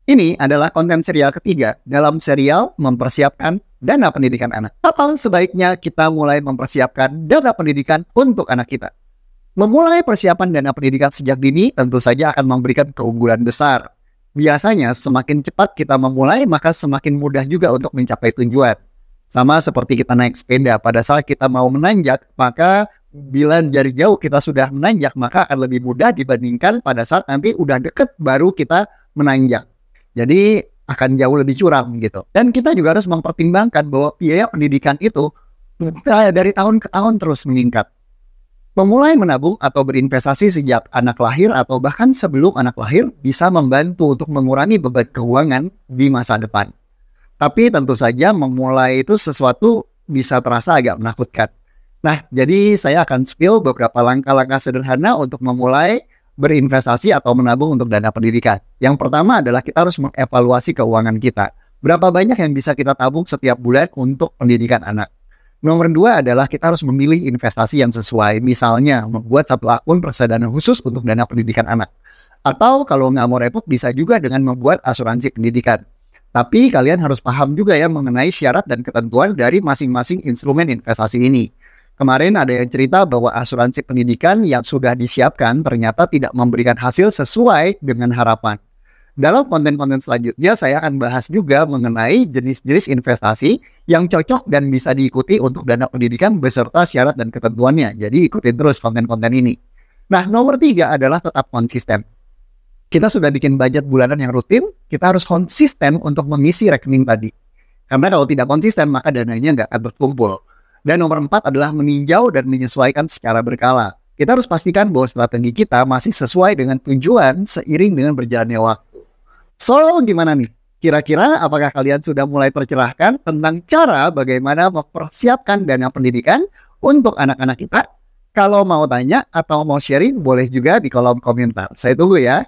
Ini adalah konten serial ketiga dalam serial mempersiapkan dana pendidikan anak. Kapan sebaiknya kita mulai mempersiapkan dana pendidikan untuk anak kita? Memulai persiapan dana pendidikan sejak dini tentu saja akan memberikan keunggulan besar. Biasanya semakin cepat kita memulai, maka semakin mudah juga untuk mencapai tujuan. Sama seperti kita naik sepeda, pada saat kita mau menanjak, maka bila dari jauh kita sudah menanjak, maka akan lebih mudah dibandingkan pada saat nanti udah deket baru kita menanjak. Jadi akan jauh lebih curam gitu. Dan kita juga harus mempertimbangkan bahwa biaya pendidikan itu dari tahun ke tahun terus meningkat. Memulai menabung atau berinvestasi sejak anak lahir atau bahkan sebelum anak lahir bisa membantu untuk mengurangi beban keuangan di masa depan. Tapi tentu saja memulai itu sesuatu bisa terasa agak menakutkan. Nah, jadi saya akan spill beberapa langkah-langkah sederhana untuk memulai berinvestasi atau menabung untuk dana pendidikan. Yang pertama adalah kita harus mengevaluasi keuangan kita. Berapa banyak yang bisa kita tabung setiap bulan untuk pendidikan anak. Nomor dua adalah kita harus memilih investasi yang sesuai. Misalnya, membuat satu akun reksadana khusus untuk dana pendidikan anak. Atau kalau nggak mau repot, bisa juga dengan membuat asuransi pendidikan. Tapi kalian harus paham juga ya mengenai syarat dan ketentuan dari masing-masing instrumen investasi ini. Kemarin ada yang cerita bahwa asuransi pendidikan yang sudah disiapkan ternyata tidak memberikan hasil sesuai dengan harapan. Dalam konten-konten selanjutnya saya akan bahas juga mengenai jenis-jenis investasi yang cocok dan bisa diikuti untuk dana pendidikan beserta syarat dan ketentuannya. Jadi ikutin terus konten-konten ini. Nah, nomor 3 adalah tetap konsisten. Kita sudah bikin budget bulanan yang rutin, kita harus konsisten untuk mengisi rekening tadi. Karena kalau tidak konsisten maka dananya nggak akan berkumpul. Dan nomor 4 adalah meninjau dan menyesuaikan secara berkala. Kita harus pastikan bahwa strategi kita masih sesuai dengan tujuan seiring dengan berjalannya waktu. So, gimana nih? Kira-kira apakah kalian sudah mulai tercerahkan tentang cara bagaimana mempersiapkan dana pendidikan untuk anak-anak kita? Kalau mau tanya atau mau sharing, boleh juga di kolom komentar. Saya tunggu ya.